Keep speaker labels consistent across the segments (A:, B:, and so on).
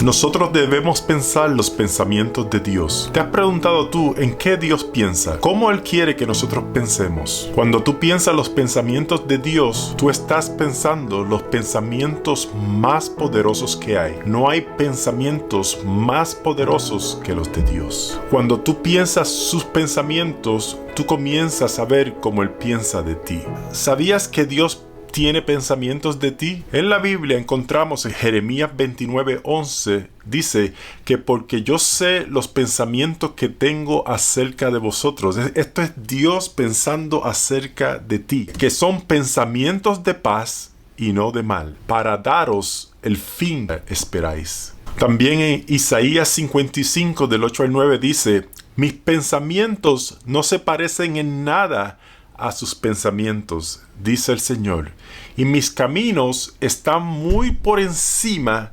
A: Nosotros debemos pensar los pensamientos de Dios. ¿Te has preguntado tú en qué Dios piensa? ¿Cómo Él quiere que nosotros pensemos? Cuando tú piensas los pensamientos de Dios, tú estás pensando los pensamientos más poderosos que hay. No hay pensamientos más poderosos que los de Dios. Cuando tú piensas sus pensamientos, tú comienzas a ver cómo Él piensa de ti. ¿Sabías que Dios tiene pensamientos de ti? En la Biblia encontramos en Jeremías 29:11, dice que porque yo sé los pensamientos que tengo acerca de vosotros. Esto es Dios pensando acerca de ti, que son pensamientos de paz y no de mal, para daros el fin que esperáis. También en Isaías 55 del 8 al 9 dice: mis pensamientos no se parecen en nada a sus pensamientos, dice el Señor, y mis caminos están muy por encima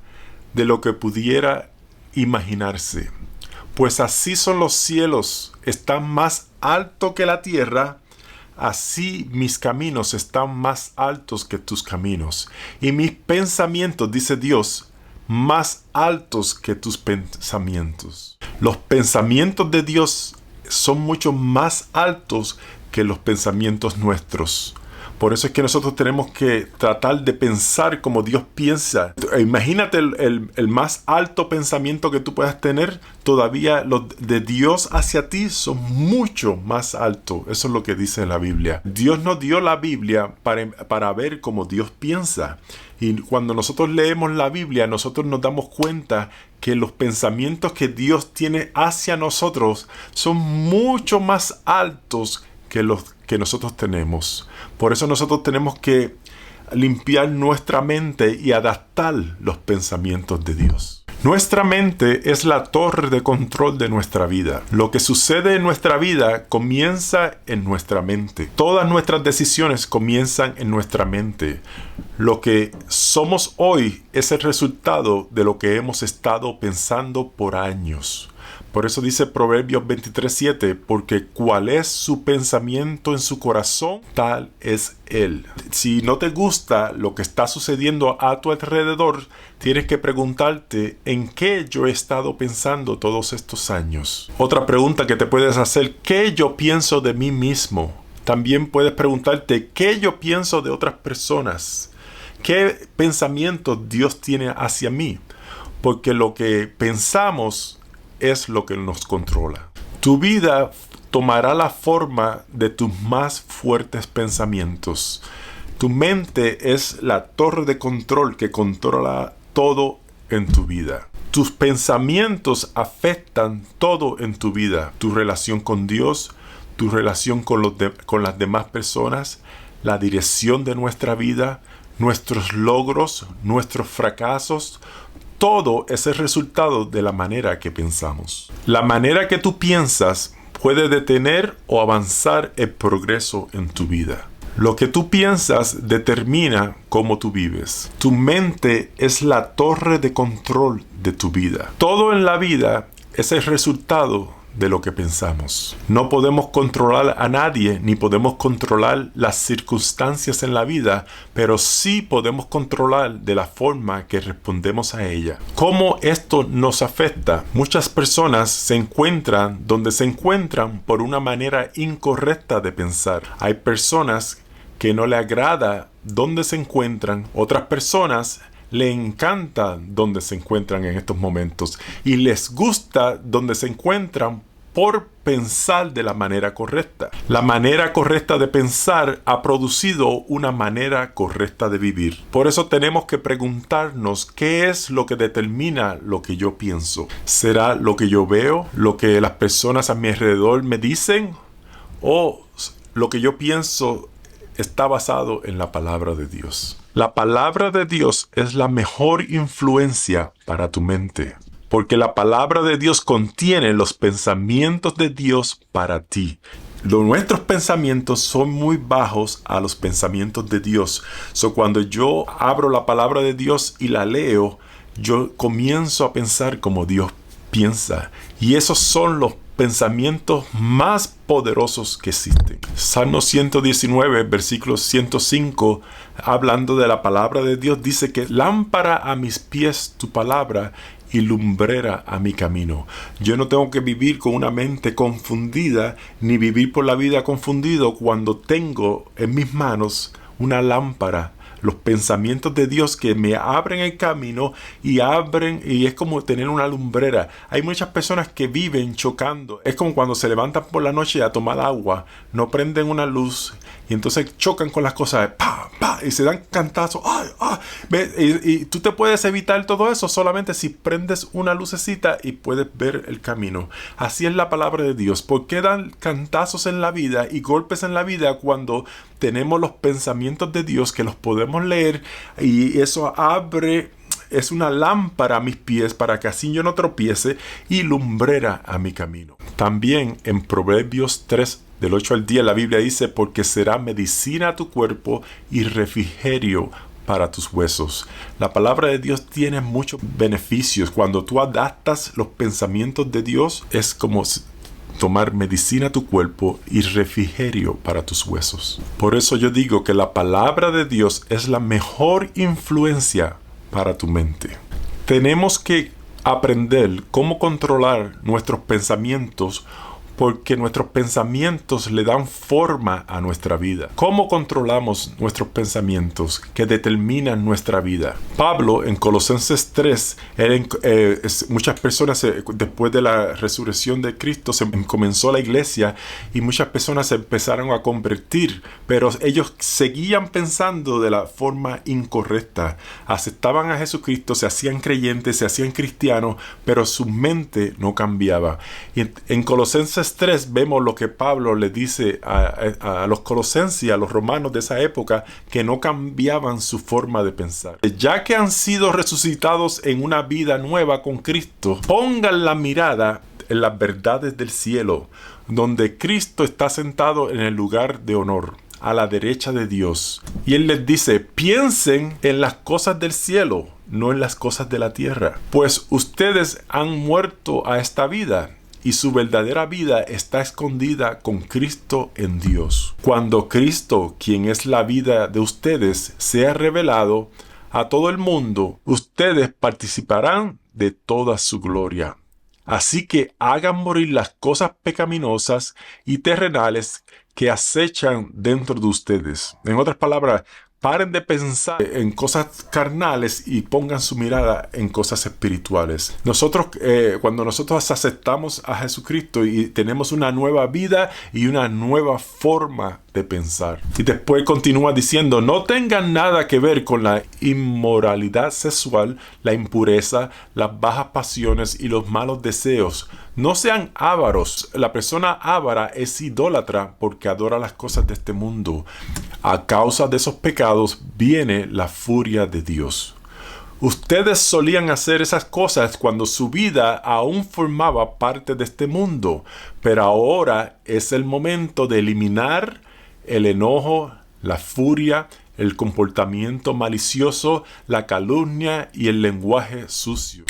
A: de lo que pudiera imaginarse. Pues así son los cielos, están más alto que la tierra, así mis caminos están más altos que tus caminos, y mis pensamientos, dice Dios, más altos que tus pensamientos. Los pensamientos de Dios son mucho más altos que los pensamientos nuestros. Por eso es que nosotros tenemos que tratar de pensar como Dios piensa. Imagínate el más alto pensamiento que tú puedas tener, todavía los de Dios hacia ti son mucho más altos. Eso es lo que dice la Biblia. Dios nos dio la Biblia para ver cómo Dios piensa. Y cuando nosotros leemos la Biblia, nosotros nos damos cuenta que los pensamientos que Dios tiene hacia nosotros son mucho más altos que los que nosotros tenemos. Por eso nosotros tenemos que limpiar nuestra mente y adaptar los pensamientos de Dios. Nuestra mente es la torre de control de nuestra vida. Lo que sucede en nuestra vida comienza en nuestra mente. Todas nuestras decisiones comienzan en nuestra mente. Lo que somos hoy es el resultado de lo que hemos estado pensando por años. Por eso dice Proverbios 23:7, porque cuál es su pensamiento en su corazón, tal es él. Si no te gusta lo que está sucediendo a tu alrededor, tienes que preguntarte en qué yo he estado pensando todos estos años. Otra pregunta que te puedes hacer: ¿qué yo pienso de mí mismo? También puedes preguntarte qué yo pienso de otras personas. ¿Qué pensamientos Dios tiene hacia mí? Porque lo que pensamos es lo que nos controla. Tu vida tomará la forma de tus más fuertes pensamientos. Tu mente es la torre de control que controla todo en tu vida. Tus pensamientos afectan todo en tu vida. Tu relación con Dios, tu relación con las demás personas, la dirección de nuestra vida, nuestros logros, nuestros fracasos. Todo es el resultado de la manera que pensamos. La manera que tú piensas puede detener o avanzar el progreso en tu vida. Lo que tú piensas determina cómo tú vives. Tu mente es la torre de control de tu vida. Todo en la vida es el resultado de lo que pensamos. No podemos controlar a nadie, ni podemos controlar las circunstancias en la vida, pero sí podemos controlar de la forma que respondemos a ella. ¿Cómo esto nos afecta? Muchas personas se encuentran donde se encuentran por una manera incorrecta de pensar. Hay personas que no le agrada donde se encuentran, otras personas le encanta donde se encuentran en estos momentos y les gusta donde se encuentran por pensar de la manera correcta. La manera correcta de pensar ha producido una manera correcta de vivir. Por eso tenemos que preguntarnos qué es lo que determina lo que yo pienso. ¿Será lo que yo veo? ¿Lo que las personas a mi alrededor me dicen? ¿O lo que yo pienso está basado en la palabra de Dios? La palabra de Dios es la mejor influencia para tu mente, porque la palabra de Dios contiene los pensamientos de Dios para ti. Nuestros pensamientos son muy bajos a los pensamientos de Dios. Cuando yo abro la palabra de Dios y la leo, yo comienzo a pensar como Dios piensa. Y esos son los pensamientos más poderosos que existen. Salmo 119, versículo 105, hablando de la palabra de Dios, dice que lámpara a mis pies tu palabra y lumbrera a mi camino. Yo no tengo que vivir con una mente confundida, ni vivir por la vida confundido cuando tengo en mis manos una lámpara, los pensamientos de Dios que me abren el camino y es como tener una lumbrera. Hay muchas personas que viven chocando. Es como cuando se levantan por la noche a tomar agua, no prenden una luz y entonces chocan con las cosas, ¡pa, pa! Y se dan cantazos. ¡Ay, ah! Y tú te puedes evitar todo eso solamente si prendes una lucecita y puedes ver el camino. Así es la palabra de Dios. ¿Por qué dan cantazos en la vida y golpes en la vida cuando tenemos los pensamientos de Dios que los podemos leer? Y eso es una lámpara a mis pies para que así yo no tropiece y lumbrera a mi camino. También en Proverbios 3, del 8 al 10, la Biblia dice: porque será medicina a tu cuerpo y refrigerio para tus huesos. La palabra de Dios tiene muchos beneficios. Cuando tú adaptas los pensamientos de Dios, es como tomar medicina a tu cuerpo y refrigerio para tus huesos. Por eso yo digo que la palabra de Dios es la mejor influencia para tu mente. Tenemos que aprender cómo controlar nuestros pensamientos, porque nuestros pensamientos le dan forma a nuestra vida. ¿Cómo controlamos nuestros pensamientos que determinan nuestra vida? Pablo en Colosenses 3, muchas personas después de la resurrección de Cristo comenzó la iglesia y muchas personas se empezaron a convertir, pero ellos seguían pensando de la forma incorrecta. Aceptaban a Jesucristo, se hacían creyentes, se hacían cristianos, pero su mente no cambiaba. Y en Colosenses 3 vemos lo que Pablo le dice a los colosenses y a los romanos de esa época, que no cambiaban su forma de pensar. Ya que han sido resucitados en una vida nueva con Cristo, pongan la mirada en las verdades del cielo, donde Cristo está sentado en el lugar de honor, a la derecha de Dios. Y Él les dice: piensen en las cosas del cielo, no en las cosas de la tierra, pues ustedes han muerto a esta vida y su verdadera vida está escondida con Cristo en Dios. Cuando Cristo, quien es la vida de ustedes, sea revelado a todo el mundo, ustedes participarán de toda su gloria. Así que hagan morir las cosas pecaminosas y terrenales que acechan dentro de ustedes. En otras palabras, paren de pensar en cosas carnales y pongan su mirada en cosas espirituales. Cuando nosotros aceptamos a Jesucristo y tenemos una nueva vida y una nueva forma de pensar. Y después continúa diciendo: no tengan nada que ver con la inmoralidad sexual, la impureza, las bajas pasiones y los malos deseos. No sean ávaros. La persona ávara es idólatra porque adora las cosas de este mundo. A causa de esos pecados viene la furia de Dios. Ustedes solían hacer esas cosas cuando su vida aún formaba parte de este mundo, pero ahora es el momento de eliminar el enojo, la furia, el comportamiento malicioso, la calumnia y el lenguaje sucio.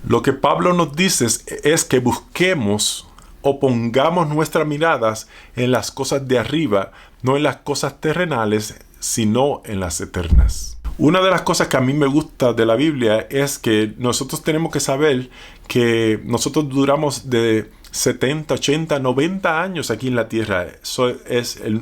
A: Lo que Pablo nos dice es que busquemos o pongamos nuestras miradas en las cosas de arriba, no en las cosas terrenales, sino en las eternas. Una de las cosas que a mí me gusta de la Biblia es que nosotros tenemos que saber que nosotros duramos de 70, 80, 90 años aquí en la tierra.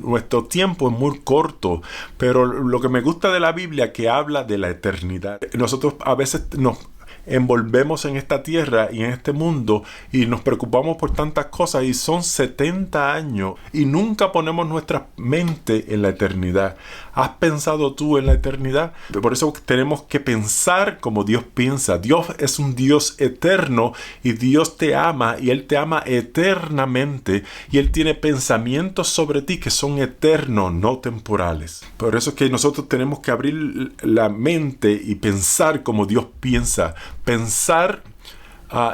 A: Nuestro tiempo es muy corto, pero lo que me gusta de la Biblia es que habla de la eternidad. Nosotros a veces nos envolvemos en esta tierra y en este mundo y nos preocupamos por tantas cosas, y son 70 años y nunca ponemos nuestra mente en la eternidad. ¿Has pensado tú en la eternidad? Por eso tenemos que pensar como Dios piensa. Dios es un Dios eterno y Dios te ama, y Él te ama eternamente, y Él tiene pensamientos sobre ti que son eternos, no temporales. Por eso es que nosotros tenemos que abrir la mente y pensar como Dios piensa. Pensar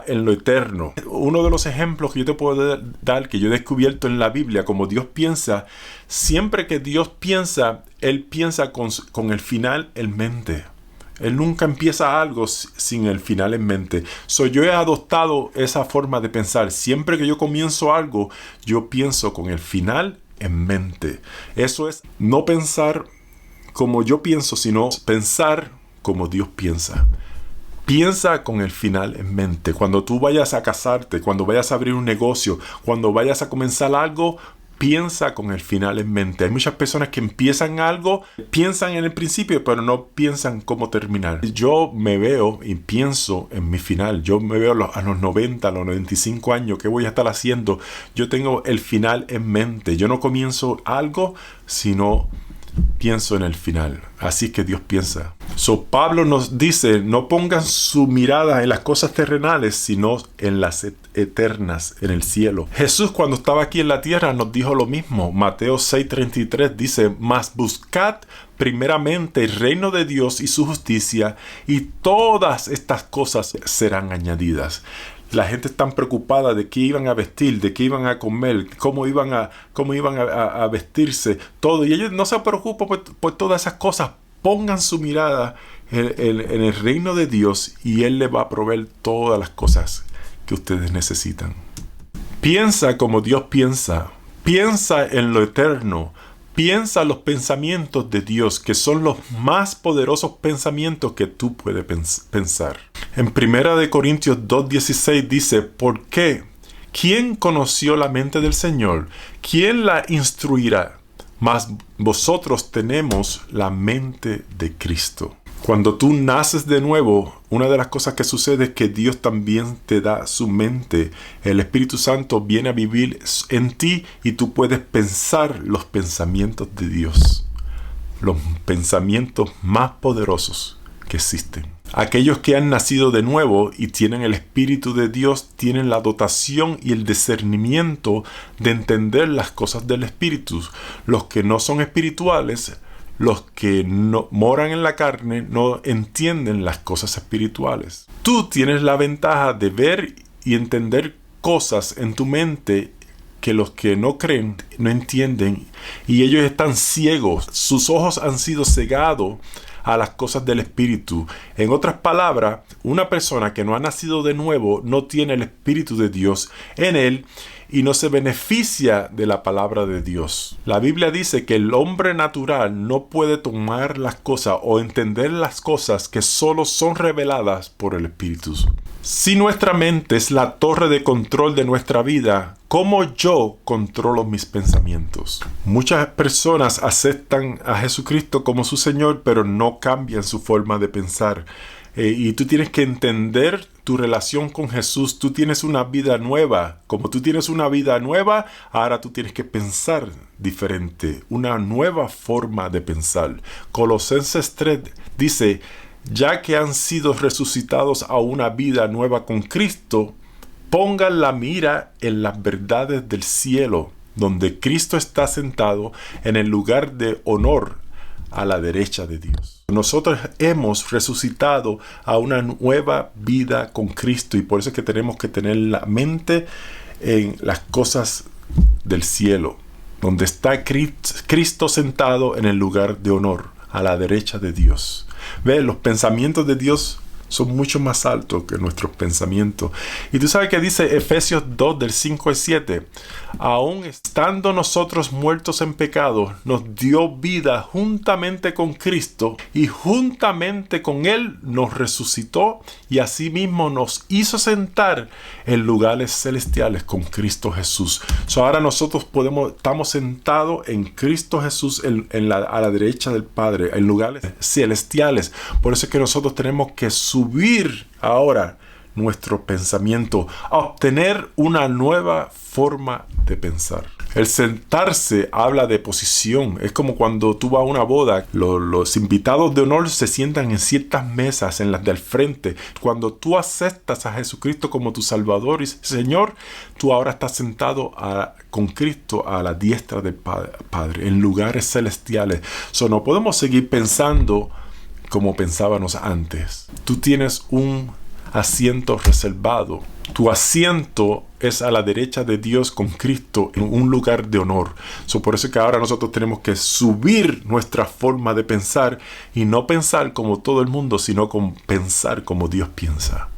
A: en lo eterno. Uno de los ejemplos que yo te puedo dar, que yo he descubierto en la Biblia, como Dios piensa, siempre que Dios piensa, Él piensa con el final en mente. Él nunca empieza algo sin el final en mente. Yo he adoptado esa forma de pensar. Siempre que yo comienzo algo, yo pienso con el final en mente. Eso es no pensar como yo pienso, sino pensar como Dios piensa. Piensa con el final en mente. Cuando tú vayas a casarte, cuando vayas a abrir un negocio, cuando vayas a comenzar algo, piensa con el final en mente. Hay muchas personas que empiezan algo, piensan en el principio, pero no piensan cómo terminar. Yo me veo y pienso en mi final. Yo me veo a los 90, a los 95 años, ¿qué voy a estar haciendo? Yo tengo el final en mente. Yo no comienzo algo, sino pienso en el final. Así es que Dios piensa. Pablo nos dice, no pongan su mirada en las cosas terrenales, sino en las eternas, en el cielo. Jesús, cuando estaba aquí en la tierra, nos dijo lo mismo. Mateo 6:33 dice, mas buscad primeramente el reino de Dios y su justicia, y todas estas cosas serán añadidas. La gente está preocupada de qué iban a vestir, de qué iban a comer, cómo iban a vestirse, todo. Y ellos no se preocupan por todas esas cosas. Pongan su mirada en el reino de Dios y Él les va a proveer todas las cosas que ustedes necesitan. Piensa como Dios piensa. Piensa en lo eterno. Piensa los pensamientos de Dios, que son los más poderosos pensamientos que tú puedes pensar. En 1 Corintios 2:16 dice, ¿por qué? ¿Quién conoció la mente del Señor? ¿Quién la instruirá? Mas vosotros tenemos la mente de Cristo. Cuando tú naces de nuevo, una de las cosas que sucede es que Dios también te da su mente. El Espíritu Santo viene a vivir en ti y tú puedes pensar los pensamientos de Dios. Los pensamientos más poderosos que existen. Aquellos que han nacido de nuevo y tienen el Espíritu de Dios tienen la dotación y el discernimiento de entender las cosas del Espíritu. Los que no son espirituales, los que no moran en la carne, no entienden las cosas espirituales. Tú tienes la ventaja de ver y entender cosas en tu mente que los que no creen no entienden, y ellos están ciegos. Sus ojos han sido cegados a las cosas del Espíritu. En otras palabras, una persona que no ha nacido de nuevo no tiene el Espíritu de Dios en él y no se beneficia de la palabra de Dios. La Biblia dice que el hombre natural no puede tomar las cosas o entender las cosas que solo son reveladas por el Espíritu. Si nuestra mente es la torre de control de nuestra vida, ¿cómo yo controlo mis pensamientos? Muchas personas aceptan a Jesucristo como su Señor, pero no cambian su forma de pensar. Y tú tienes que entender tu relación con Jesús. Tú tienes una vida nueva. Como tú tienes una vida nueva, ahora tú tienes que pensar diferente. Una nueva forma de pensar. Colosenses 3 dice, ya que han sido resucitados a una vida nueva con Cristo, pongan la mira en las verdades del cielo, donde Cristo está sentado en el lugar de honor a la derecha de Dios. Nosotros hemos resucitado a una nueva vida con Cristo y por eso es que tenemos que tener la mente en las cosas del cielo, donde está Cristo sentado en el lugar de honor a la derecha de Dios. Ve, los pensamientos de Dios son mucho más altos que nuestros pensamientos. Y tú sabes que dice Efesios 2 del 5 al 7. Aún estando nosotros muertos en pecado, nos dio vida juntamente con Cristo y juntamente con Él nos resucitó y asimismo nos hizo sentar en lugares celestiales con Cristo Jesús. Ahora nosotros estamos sentados en Cristo Jesús a la derecha del Padre, en lugares celestiales. Por eso es que nosotros tenemos que subir ahora nuestro pensamiento a obtener una nueva forma de pensar. El sentarse habla de posición. Es como cuando tú vas a una boda, los invitados de honor se sientan en ciertas mesas, en las del frente. Cuando tú aceptas a Jesucristo como tu Salvador y Señor, tú ahora estás sentado con Cristo a la diestra del Padre, en lugares celestiales. No podemos seguir pensando como pensábamos antes. Tú tienes un asiento reservado. Tu asiento es a la derecha de Dios con Cristo en un lugar de honor. Por eso es que ahora nosotros tenemos que subir nuestra forma de pensar y no pensar como todo el mundo, sino pensar como Dios piensa.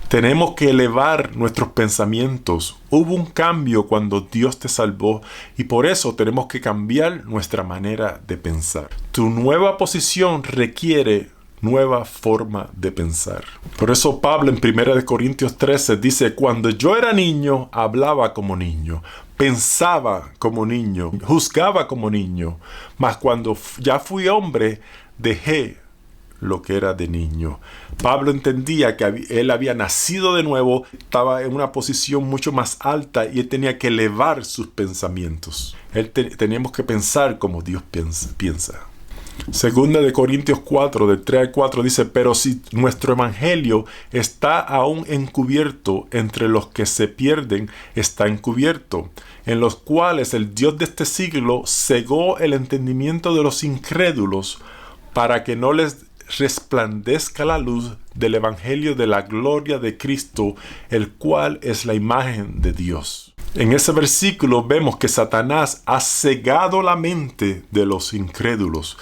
A: Tenemos que elevar nuestros pensamientos. Hubo un cambio cuando Dios te salvó y por eso tenemos que cambiar nuestra manera de pensar. Tu nueva posición requiere nueva forma de pensar. Por eso Pablo en 1 Corintios 13 dice: cuando yo era niño, hablaba como niño, pensaba como niño, juzgaba como niño, mas cuando ya fui hombre, dejé lo que era de niño. Pablo entendía que él había nacido de nuevo, estaba en una posición mucho más alta y él tenía que elevar sus pensamientos. Teníamos que pensar como Dios piensa. Segunda de Corintios 4, del 3 al 4 dice: pero si nuestro evangelio está aún encubierto, entre los que se pierden está encubierto, en los cuales el Dios de este siglo cegó el entendimiento de los incrédulos, para que no les resplandezca la luz del evangelio de la gloria de Cristo, el cual es la imagen de Dios. En ese versículo vemos que Satanás ha cegado la mente de los incrédulos.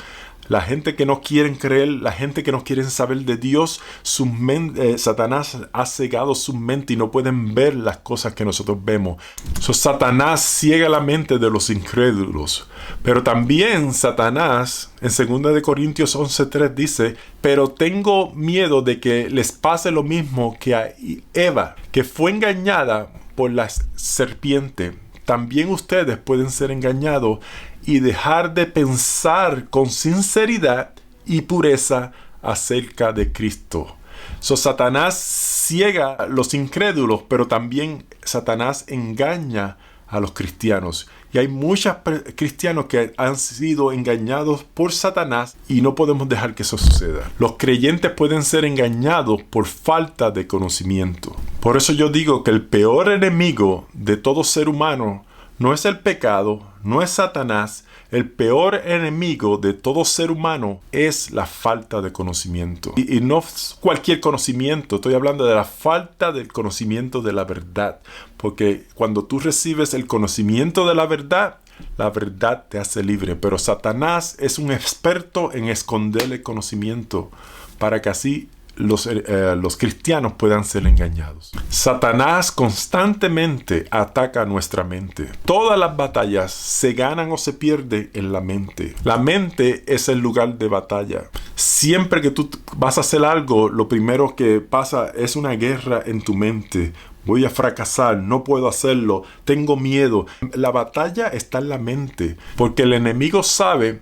A: La gente que no quieren creer, la gente que no quieren saber de Dios, Satanás ha cegado su mente y no pueden ver las cosas que nosotros vemos. Satanás ciega la mente de los incrédulos. Pero también Satanás, en 2 de Corintios 11:3 dice: pero tengo miedo de que les pase lo mismo que a Eva, que fue engañada por la serpiente. También ustedes pueden ser engañados y dejar de pensar con sinceridad y pureza acerca de Cristo. Satanás ciega a los incrédulos, pero también Satanás engaña a los cristianos. Y hay muchos cristianos que han sido engañados por Satanás y no podemos dejar que eso suceda. Los creyentes pueden ser engañados por falta de conocimiento. Por eso yo digo que el peor enemigo de todo ser humano no es el pecado, no es Satanás. El peor enemigo de todo ser humano es la falta de conocimiento. Y no cualquier conocimiento, estoy hablando de la falta del conocimiento de la verdad. Porque cuando tú recibes el conocimiento de la verdad te hace libre. Pero Satanás es un experto en esconder el conocimiento para que así los cristianos puedan ser engañados. Satanás constantemente ataca nuestra mente. Todas las batallas se ganan o se pierden en la mente. La mente es el lugar de batalla. Siempre que tú vas a hacer algo, lo primero que pasa es una guerra en tu mente. Voy a fracasar, no puedo hacerlo, tengo miedo. La batalla está en la mente, porque el enemigo sabe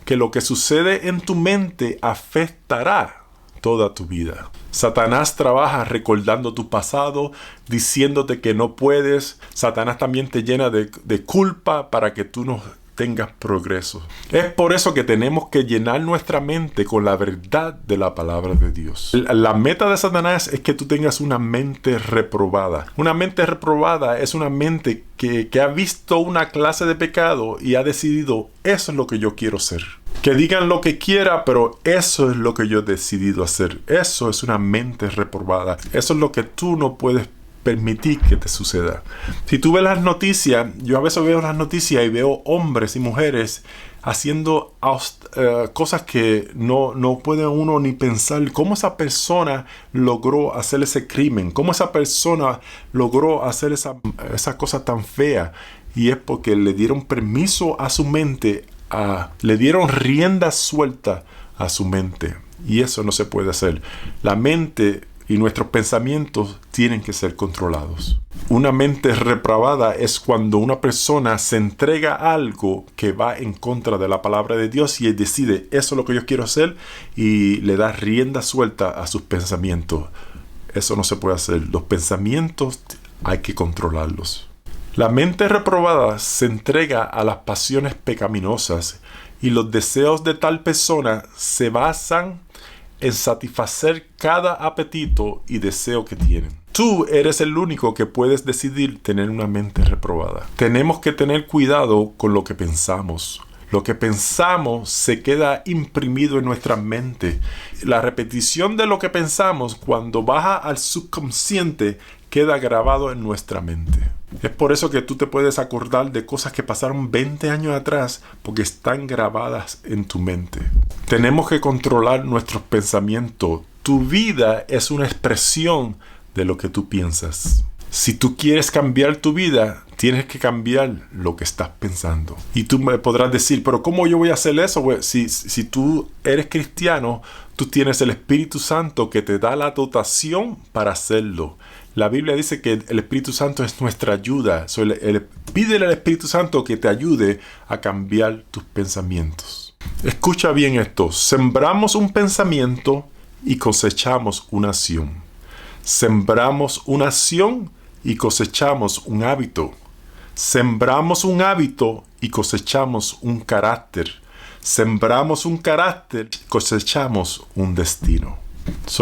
A: que lo que sucede en tu mente afectará toda tu vida. Satanás trabaja recordando tu pasado, diciéndote que no puedes. Satanás también te llena de culpa para que tú no tengas progreso. Es por eso que tenemos que llenar nuestra mente con la verdad de la palabra de Dios. La meta de Satanás es que tú tengas una mente reprobada. Una mente reprobada es una mente que ha visto una clase de pecado y ha decidido: eso es lo que yo quiero ser. Que digan lo que quiera, pero eso es lo que yo he decidido hacer. Eso es una mente reprobada. Eso es lo que tú no puedes permitir que te suceda. Si tú ves las noticias, yo a veces veo las noticias y veo hombres y mujeres haciendo cosas que no puede uno ni pensar cómo esa persona logró hacer ese crimen, cómo esa persona logró hacer esa cosa tan fea. Y es porque le dieron permiso a su mente, le dieron rienda suelta a su mente. Y eso no se puede hacer. La mente y nuestros pensamientos tienen que ser controlados. Una mente reprobada es cuando una persona se entrega a algo que va en contra de la palabra de Dios y decide: eso es lo que yo quiero hacer, y le da rienda suelta a sus pensamientos. Eso no se puede hacer. Los pensamientos hay que controlarlos. La mente reprobada se entrega a las pasiones pecaminosas y los deseos de tal persona se basan en satisfacer cada apetito y deseo que tienen. Tú eres el único que puedes decidir tener una mente reprobada. Tenemos que tener cuidado con lo que pensamos. Lo que pensamos se queda imprimido en nuestra mente. La repetición de lo que pensamos, cuando baja al subconsciente, queda grabado en nuestra mente. Es por eso que tú te puedes acordar de cosas que pasaron 20 años atrás, porque están grabadas en tu mente. Tenemos que controlar nuestros pensamientos. Tu vida es una expresión de lo que tú piensas. Si tú quieres cambiar tu vida, tienes que cambiar lo que estás pensando. Y tú me podrás decir, pero ¿cómo yo voy a hacer eso? Si tú eres cristiano, tú tienes el Espíritu Santo que te da la dotación para hacerlo. La Biblia dice que el Espíritu Santo es nuestra ayuda. Pídele al Espíritu Santo que te ayude a cambiar tus pensamientos. Escucha bien esto. Sembramos un pensamiento y cosechamos una acción. Sembramos una acción y cosechamos un hábito. Sembramos un hábito y cosechamos un carácter. Sembramos un carácter y cosechamos un destino.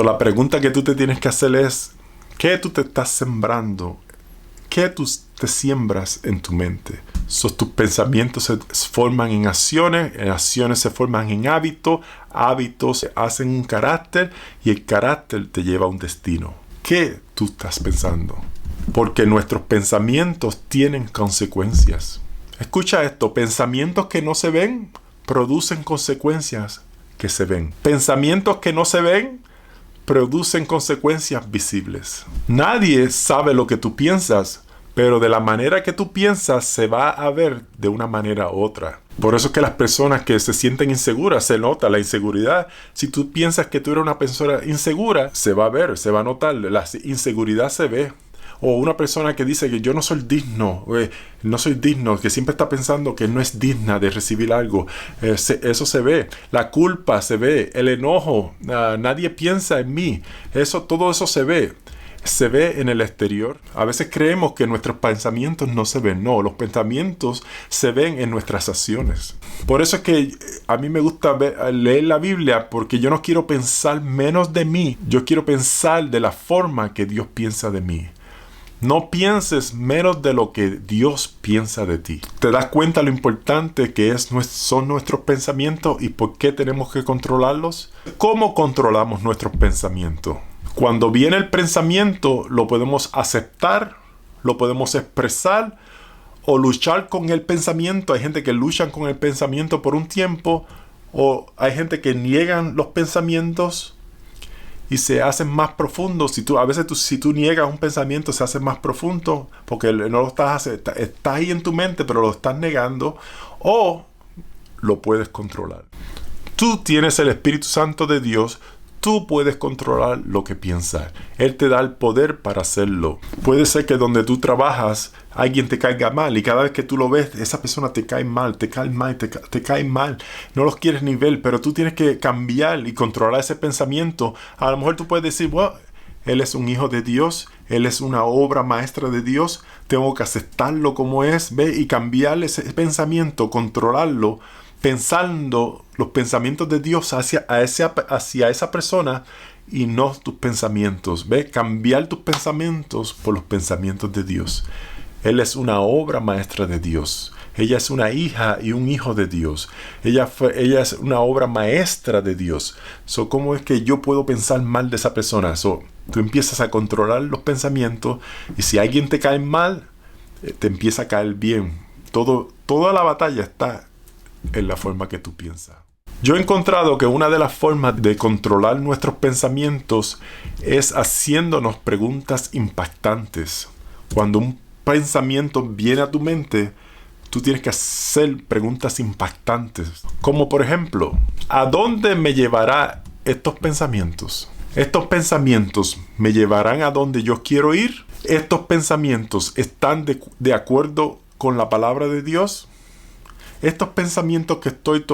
A: La pregunta que tú te tienes que hacer es, ¿qué tú te estás sembrando? ¿Qué tú te siembras en tu mente? Tus pensamientos se forman en acciones se forman en hábitos se hacen un carácter y el carácter te lleva a un destino. ¿Qué tú estás pensando? Porque nuestros pensamientos tienen consecuencias. Escucha esto, pensamientos que no se ven producen consecuencias que se ven. Pensamientos que no se ven producen consecuencias visibles. Nadie sabe lo que tú piensas, pero de la manera que tú piensas se va a ver de una manera u otra. Por eso es que las personas que se sienten inseguras, se nota la inseguridad. Si tú piensas que tú eres una persona insegura, se va a ver, se va a notar. La inseguridad se ve. O una persona que dice que yo no soy digno, que siempre está pensando que no es digna de recibir algo. Eso se ve. La culpa se ve. El enojo. Nadie piensa en mí. Todo eso se ve. Se ve en el exterior. A veces creemos que nuestros pensamientos no se ven. No, los pensamientos se ven en nuestras acciones. Por eso es que a mí me gusta leer la Biblia, porque yo no quiero pensar menos de mí. Yo quiero pensar de la forma que Dios piensa de mí. No pienses menos de lo que Dios piensa de ti. ¿Te das cuenta lo importante que son nuestros pensamientos y por qué tenemos que controlarlos? ¿Cómo controlamos nuestros pensamientos? Cuando viene el pensamiento, lo podemos aceptar, lo podemos expresar o luchar con el pensamiento. Hay gente que lucha con el pensamiento por un tiempo, o hay gente que niegan los pensamientos y se hacen más profundos. Si tú niegas un pensamiento, se hace más profundo porque no lo está ahí en tu mente, pero lo estás negando, o lo puedes controlar. Tú tienes el Espíritu Santo de Dios. Tú puedes controlar lo que piensas. Él te da el poder para hacerlo. Puede ser que donde tú trabajas alguien te caiga mal y cada vez que tú lo ves, esa persona te cae mal. No los quieres ni ver, pero tú tienes que cambiar y controlar ese pensamiento. A lo mejor tú puedes decir, bueno, él es un hijo de Dios, él es una obra maestra de Dios, tengo que aceptarlo como es, y cambiar ese pensamiento, controlarlo, pensando los pensamientos de Dios hacia esa persona y no tus pensamientos. Cambiar tus pensamientos por los pensamientos de Dios. Él es una obra maestra de Dios. Ella es una hija y un hijo de Dios. Ella es una obra maestra de Dios. ¿Cómo es que yo puedo pensar mal de esa persona? Tú empiezas a controlar los pensamientos y si alguien te cae mal, te empieza a caer bien. Toda la batalla está en la forma que tú piensas. Yo he encontrado que una de las formas de controlar nuestros pensamientos es haciéndonos preguntas impactantes. Cuando un pensamiento viene a tu mente, tú tienes que hacer preguntas impactantes. Como por ejemplo, ¿a dónde me llevará estos pensamientos? ¿Estos pensamientos me llevarán a donde yo quiero ir? ¿Estos pensamientos están de acuerdo con la palabra de Dios? ¿Estos pensamientos que estoy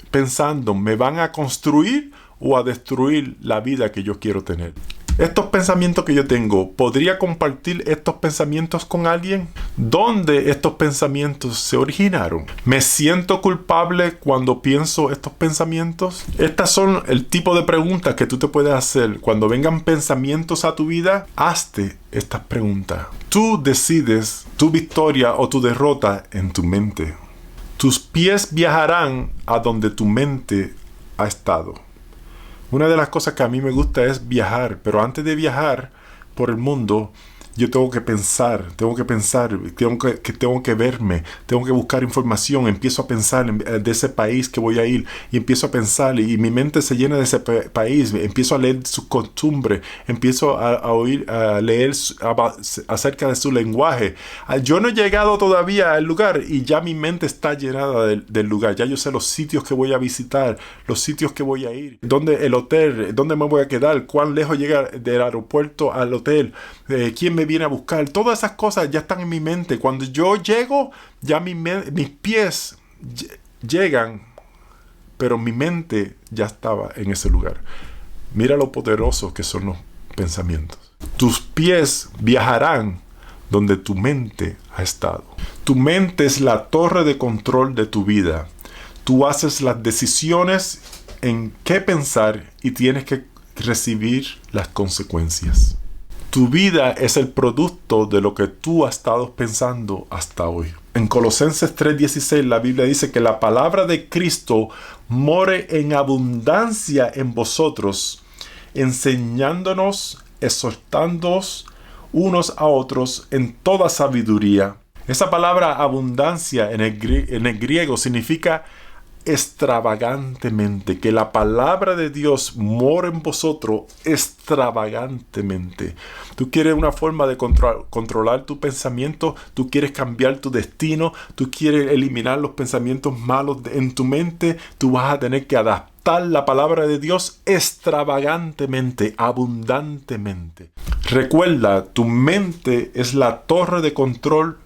A: pensando me van a construir o a destruir la vida que yo quiero tener? Estos pensamientos que yo tengo, ¿podría compartir estos pensamientos con alguien? ¿Dónde estos pensamientos se originaron? ¿Me siento culpable cuando pienso estos pensamientos? Estas son el tipo de preguntas que tú te puedes hacer. Cuando vengan pensamientos a tu vida, hazte estas preguntas. Tú decides tu victoria o tu derrota en tu mente. Tus pies viajarán a donde tu mente ha estado. Una de las cosas que a mí me gusta es viajar, pero antes de viajar por el mundo, yo tengo que pensar, tengo que verme, tengo que buscar información, empiezo a pensar de ese país que voy a ir, y empiezo a pensar, y mi mente se llena de ese país, empiezo a leer sus costumbres, empiezo a leer acerca de su lenguaje. Yo no he llegado todavía al lugar, y ya mi mente está llenada del lugar, ya yo sé los sitios que voy a visitar, los sitios que voy a ir, dónde el hotel, dónde me voy a quedar, cuán lejos llega del aeropuerto al hotel, quién me viene a buscar. Todas esas cosas ya están en mi mente. Cuando yo llego, ya mis pies llegan, pero mi mente ya estaba en ese lugar. Mira lo poderosos que son los pensamientos. Tus pies viajarán donde tu mente ha estado. Tu mente es la torre de control de tu vida. Tú haces las decisiones en qué pensar y tienes que recibir las consecuencias. Tu vida es el producto de lo que tú has estado pensando hasta hoy. En Colosenses 3:16 la Biblia dice que la palabra de Cristo more en abundancia en vosotros, enseñándonos, exhortándonos unos a otros en toda sabiduría. Esa palabra abundancia en el griego significa extravagantemente, que la palabra de Dios mora en vosotros extravagantemente. Tú quieres una forma de controlar tu pensamiento, tú quieres cambiar tu destino, tú quieres eliminar los pensamientos malos en tu mente, tú vas a tener que adaptar la palabra de Dios extravagantemente, abundantemente. Recuerda, tu mente es la torre de control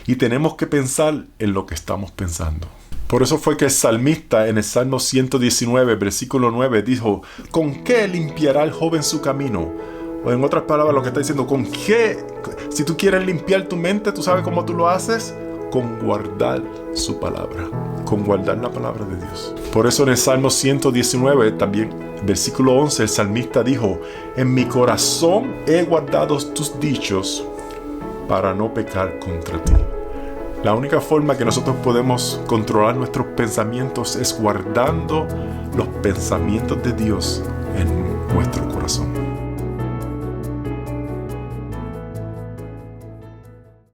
A: y tenemos que pensar en lo que estamos pensando. Por eso fue que el salmista en el Salmo 119, versículo 9, dijo: ¿con qué limpiará el joven su camino? O en otras palabras, lo que está diciendo, ¿con qué? Si tú quieres limpiar tu mente, ¿tú sabes cómo tú lo haces? Con guardar su palabra, con guardar la palabra de Dios. Por eso en el Salmo 119, también, versículo 11, el salmista dijo: en mi corazón he guardado tus dichos para no pecar contra ti. La única forma que nosotros podemos controlar nuestros pensamientos es guardando los pensamientos de Dios en nuestro